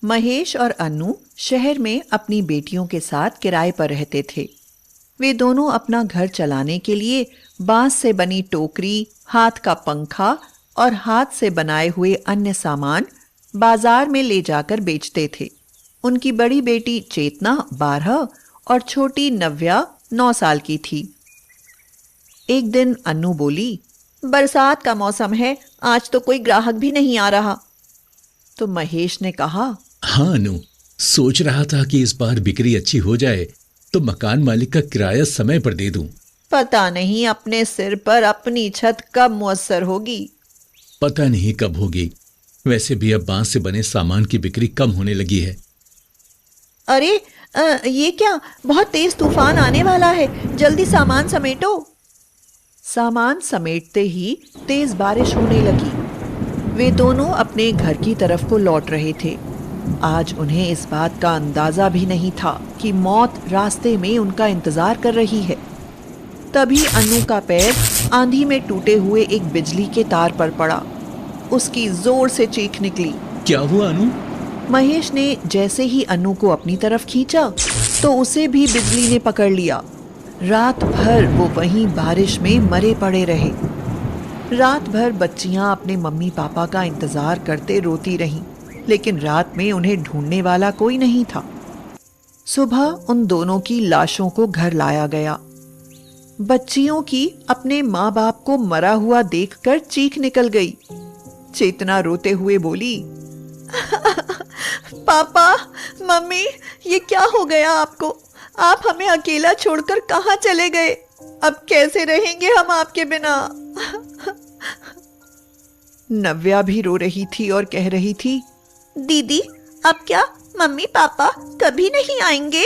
महेश और अन्नू शहर में अपनी बेटियों के साथ किराए पर रहते थे। वे दोनों अपना घर चलाने के लिए बांस से बनी टोकरी, हाथ का पंखा और हाथ से बनाए हुए अन्य सामान बाजार में ले जाकर बेचते थे। उनकी बड़ी बेटी चेतना 12 और छोटी नव्या 9 साल की थी। एक दिन अन्नू बोली, बरसात का मौसम है, आज तो कोई ग्राहक भी नहीं आ रहा। तो महेश ने कहा, हाँ अनु, सोच रहा था कि इस बार बिक्री अच्छी हो जाए तो मकान मालिक का किराया समय पर दे दूं। पता नहीं अपने सिर पर अपनी छत कब मुयस्सर होगी। पता नहीं कब होगी। वैसे भी अब बांस से बने सामान की बिक्री कम होने लगी है। अरे ये क्या, बहुत तेज तूफान आने वाला है, जल्दी सामान समेटो। सामान समेटते ही तेज बारिश होने लगी। वे दोनों अपने घर की तरफ को लौट रहे थे। आज उन्हें इस बात का अंदाजा भी नहीं था कि मौत रास्ते में उनका इंतजार कर रही है। तभी अन्नू का पैर आंधी में टूटे हुए एक बिजली के तार पर पड़ा। उसकी जोर से चीख निकली। क्या हुआ अनु? महेश ने जैसे ही अन्नू को अपनी तरफ खींचा तो उसे भी बिजली ने पकड़ लिया। रात भर वो वहीं बारिश में मरे पड़े रहे। रात भर बच्चियां अपने मम्मी पापा का इंतजार करते रोती रहीं, लेकिन रात में उन्हें ढूंढने वाला कोई नहीं था। सुबह उन दोनों की लाशों को घर लाया गया। बच्चियों की अपने माँ बाप को मरा हुआ देखकर चीख निकल गई। चेतना रोते हुए बोली, पापा, मम्मी, ये क्या हो गया आपको? आप हमें अकेला छोड़कर कहाँ चले गए? अब कैसे रहेंगे हम आपके बिना? नव्या भी रो रही थी और कह रही थी, दीदी, अब क्या मम्मी पापा कभी नहीं आएंगे?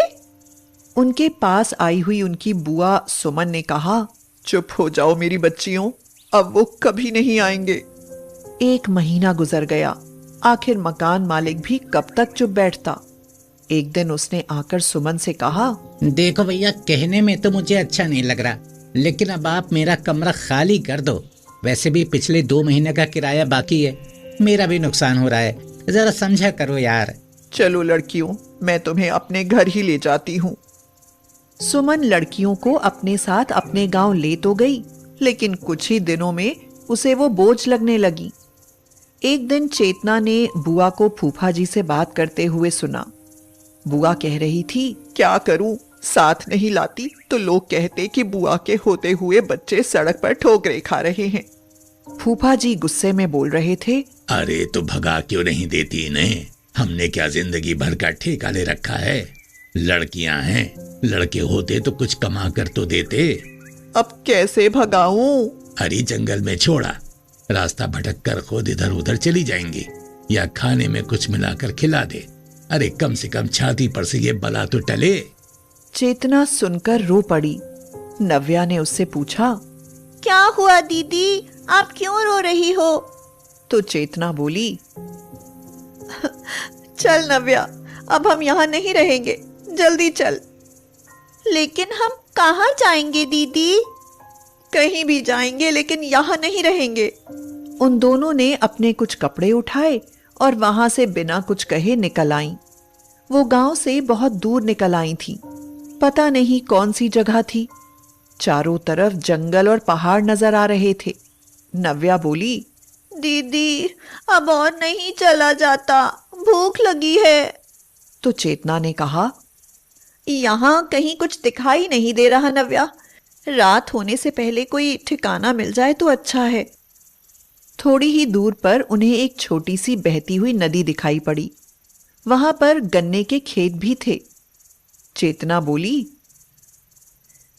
उनके पास आई हुई उनकी बुआ सुमन ने कहा, चुप हो जाओ मेरी बच्चियों, अब वो कभी नहीं आएंगे। 1 महीना गुजर गया। आखिर मकान मालिक भी कब तक चुप बैठता। एक दिन उसने आकर सुमन से कहा, देखो भैया, कहने में तो मुझे अच्छा नहीं लग रहा, लेकिन अब आप मेरा कमरा खाली कर दो। वैसे भी पिछले 2 महीने का किराया बाकी है, मेरा भी नुकसान हो रहा है, जरा समझा करो यार। चलो लड़कियों, मैं तुम्हें अपने घर ही ले जाती हूँ। सुमन लड़कियों को अपने साथ अपने गांव ले तो गई, लेकिन कुछ ही दिनों में उसे वो बोझ लगने लगी। एक दिन चेतना ने बुआ को फूफा जी से बात करते हुए सुना। बुआ कह रही थी, क्या करूं, साथ नहीं लाती तो लोग कहते कि बुआ के होते हुए बच्चे सड़क पर ठोकरे खा रहे हैं। फूफा जी गुस्से में बोल रहे थे, अरे तो भगा क्यों नहीं देती इन्हें? हमने क्या जिंदगी भर का ठेका ले रखा है? लड़कियां हैं, लड़के होते तो कुछ कमा कर तो देते। अब कैसे भगाऊं? हरी जंगल में छोड़ा, रास्ता भटक कर खुद इधर उधर चली जाएंगी, या खाने में कुछ मिलाकर खिला दे। अरे कम से कम छाती पर से ये बला तो टले। चेतना सुनकर रो पड़ी। नव्या ने उससे पूछा, क्या हुआ दीदी, आप क्यों रो रही हो? तो चेतना बोली, चल नव्या, अब हम यहाँ नहीं रहेंगे, जल्दी चल। लेकिन हम कहाँ जाएंगे दीदी? कहीं भी जाएंगे, लेकिन यहाँ नहीं रहेंगे। उन दोनों ने अपने कुछ कपड़े उठाए और वहां से बिना कुछ कहे निकल आईं। वो गांव से बहुत दूर निकल आई थी। पता नहीं कौन सी जगह थी। चारों तरफ जंगल और पहाड़ नजर आ रहे थे। नव्या बोली, दीदी, अब और नहीं चला जाता, भूख लगी है। तो चेतना ने कहा, यहाँ कहीं कुछ दिखाई नहीं दे रहा नव्या, रात होने से पहले कोई ठिकाना मिल जाए तो अच्छा है। थोड़ी ही दूर पर उन्हें एक छोटी सी बहती हुई नदी दिखाई पड़ी। वहां पर गन्ने के खेत भी थे। चेतना बोली,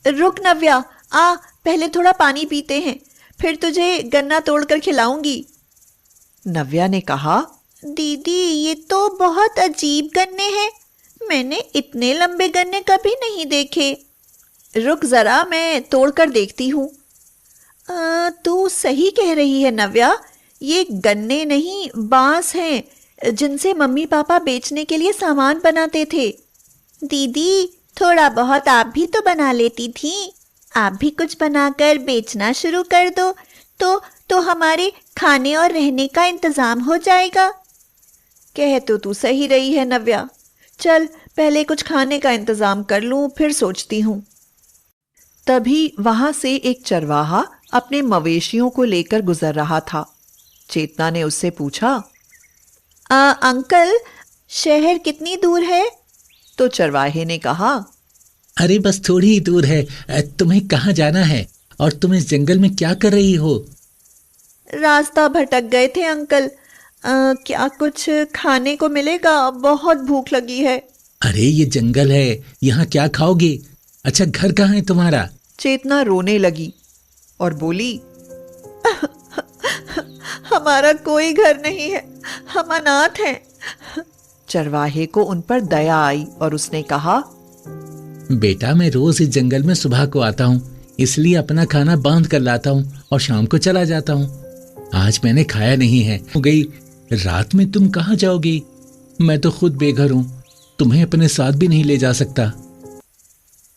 रुक नव्या, आ पहले थोड़ा पानी पीते हैं, फिर तुझे गन्ना तोड़कर खिलाऊंगी। नव्या ने कहा, दीदी, ये तो बहुत अजीब गन्ने हैं, मैंने इतने लंबे गन्ने कभी नहीं देखे। रुक जरा, मैं तोड़कर देखती हूँ। तू सही कह रही है नव्या, ये गन्ने नहीं बांस हैं, जिनसे मम्मी पापा बेचने के लिए सामान बनाते थे। दीदी, थोड़ा बहुत आप भी तो बना लेती थी, आप भी कुछ बनाकर बेचना शुरू कर दो तो हमारे खाने और रहने का इंतजाम हो जाएगा। कह तो तू सही रही है नव्या। चल पहले कुछ खाने का इंतजाम कर लूं, फिर सोचती हूं। तभी वहां से एक चरवाहा अपने मवेशियों को लेकर गुजर रहा था। चेतना ने उससे पूछा, अंकल शहर कितनी दूर है? तो चरवाहे ने कहा, अरे बस थोड़ी ही दूर है। तुम्हें कहाँ जाना है और तुम इस जंगल में क्या कर रही हो? रास्ता भटक गए थे अंकल। क्या कुछ खाने को मिलेगा? बहुत भूख लगी है। अरे ये जंगल है, यहाँ क्या खाओगे? अच्छा घर कहाँ है तुम्हारा? चेतना रोने लगी और बोली, हमारा कोई घर नहीं है, हम अनाथ हैं। चरवाहे को उन पर दया आई और उसने कहा, बेटा मैं रोज इस जंगल में सुबह को आता हूँ, इसलिए अपना खाना बांध कर लाता हूँ और शाम को चला जाता हूँ। आज मैंने खाया नहीं है। हो गई रात में तुम कहाँ जाओगी? मैं तो खुद बेघर हूँ, तुम्हें अपने साथ भी नहीं ले जा सकता।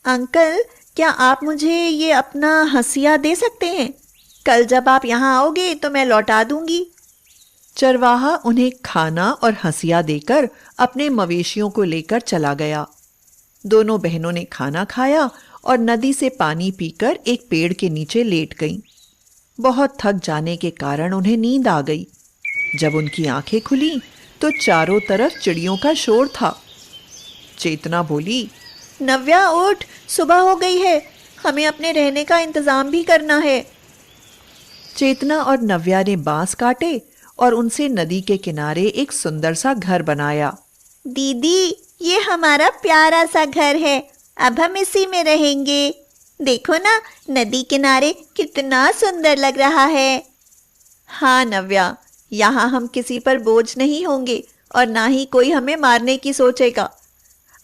अंकल क्या आप मुझे ये अपना हंसिया दे सकते हैं? कल जब आप यहाँ आओगे तो मैं लौटा दूंगी। चरवाहा उन्हें खाना और हंसिया देकर अपने मवेशियों को लेकर चला गया। दोनों बहनों ने खाना खाया और नदी से पानी पीकर एक पेड़ के नीचे लेट गईं। बहुत थक जाने के कारण उन्हें नींद आ गई। जब उनकी आंखें खुली तो चारों तरफ चिड़ियों का शोर था। चेतना बोली, नव्या उठ, सुबह हो गई है, हमें अपने रहने का इंतजाम भी करना है। चेतना और नव्या ने बांस काटे और उनसे नदी के किनारे एक सुंदर सा घर बनाया। दीदी ये हमारा प्यारा सा घर है, अब हम इसी में रहेंगे। देखो ना नदी किनारे कितना सुंदर लग रहा है। हाँ नव्या, यहाँ हम किसी पर बोझ नहीं होंगे और ना ही कोई हमें मारने की सोचेगा।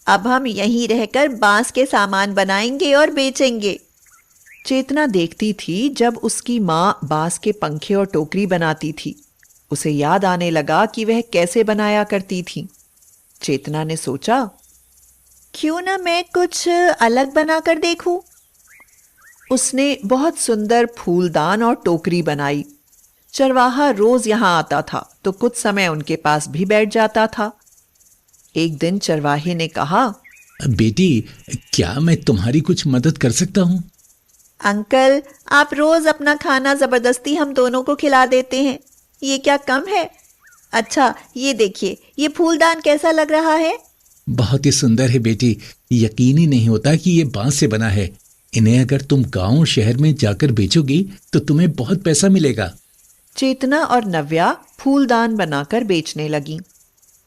अब हम यहीं रहकर बांस के सामान बनाएंगे और बेचेंगे। चेतना देखती थी जब उसकी माँ बांस के पंखे और टोकरी बनाती थी। उसे याद आने लगा कि वह कैसे बनाया करती थी। चेतना ने सोचा, क्यों ना मैं कुछ अलग बनाकर देखूं। उसने बहुत सुंदर फूलदान और टोकरी बनाई। चरवाहा रोज यहाँ आता था तो कुछ समय उनके पास भी बैठ जाता था। एक दिन चरवाहे ने कहा, बेटी क्या मैं तुम्हारी कुछ मदद कर सकता हूँ? अंकल आप रोज अपना खाना जबरदस्ती हम दोनों को खिला देते हैं, ये क्या कम है? अच्छा ये देखिए, ये फूलदान कैसा लग रहा है? बहुत ही सुंदर है बेटी, यकीन ही नहीं होता कि ये बांस से बना है। इन्हें अगर तुम गांव शहर में जाकर बेचोगी तो तुम्हें बहुत पैसा मिलेगा। चेतना और नव्या फूलदान बनाकर बेचने लगी।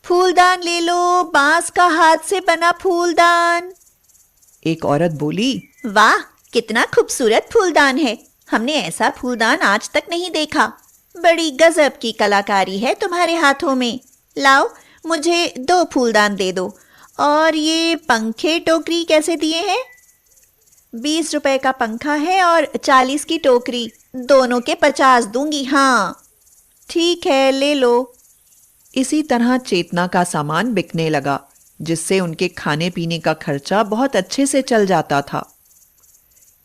फूलदान ले लो, बांस का हाथ से बना फूलदान। एक औरत बोली, वाह कितना खूबसूरत फूलदान है, हमने ऐसा फूलदान आज तक नहीं देखा। बड़ी गजब की कलाकारी है तुम्हारे हाथों में। लाओ मुझे 2 फूलदान दे दो। और ये पंखे टोकरी कैसे दिए हैं? 20 रुपए का पंखा है और 40 की टोकरी, दोनों के 50 दूंगी। हाँ ठीक है ले लो। इसी तरह चेतना का सामान बिकने लगा, जिससे उनके खाने पीने का खर्चा बहुत अच्छे से चल जाता था।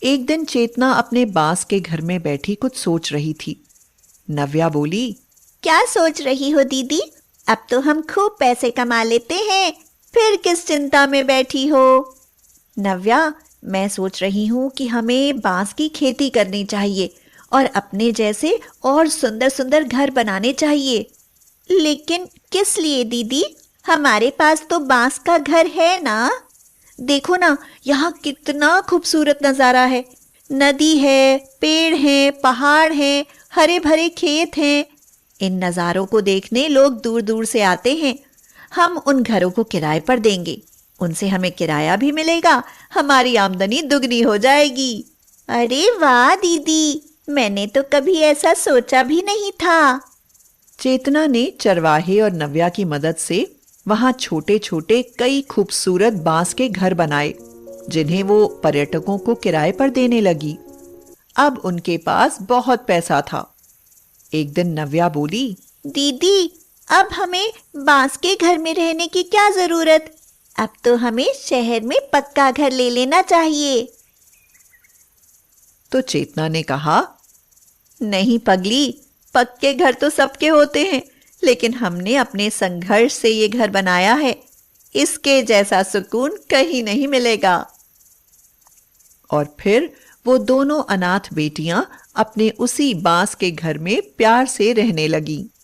एक दिन चेतना अपने बांस के घर में बैठी कुछ सोच रही थी। नव्या बोली, क्या सोच रही हो दीदी? अब तो हम खूब पैसे कमा लेते हैं, फिर किस चिंता में बैठी हो? नव्या मैं सोच रही हूँ कि हमें बांस की खेती करनी चाहिए और अपने जैसे और सुंदर सुंदर घर बनाने चाहिए। लेकिन किस लिए दीदी? हमारे पास तो बांस का घर है ना। देखो ना यहाँ कितना खूबसूरत नज़ारा है। नदी है, पेड़ हैं, पहाड़ हैं, हरे भरे खेत हैं। इन नज़ारों को देखने लोग दूर दूर से आते हैं। हम उन घरों को किराए पर देंगे, उनसे हमें किराया भी मिलेगा, हमारी आमदनी दुगनी हो जाएगी। अरे वाह दीदी, मैंने तो कभी ऐसा सोचा भी नहीं था। चेतना ने चरवाहे और नव्या की मदद से वहां छोटे छोटे कई खूबसूरत बांस के घर बनाए, जिन्हें वो पर्यटकों को किराए पर देने लगी। अब उनके पास बहुत पैसा था। एक दिन नव्या बोली, दीदी अब हमें बांस के घर में रहने की क्या जरूरत, अब तो हमें शहर में पक्का घर ले लेना चाहिए। तो चेतना ने कहा, नहीं पगली, पक्के घर तो सबके होते हैं, लेकिन हमने अपने संघर्ष से ये घर बनाया है। इसके जैसा सुकून कहीं नहीं मिलेगा। और फिर वो दोनों अनाथ बेटियां अपने उसी बांस के घर में प्यार से रहने लगीं।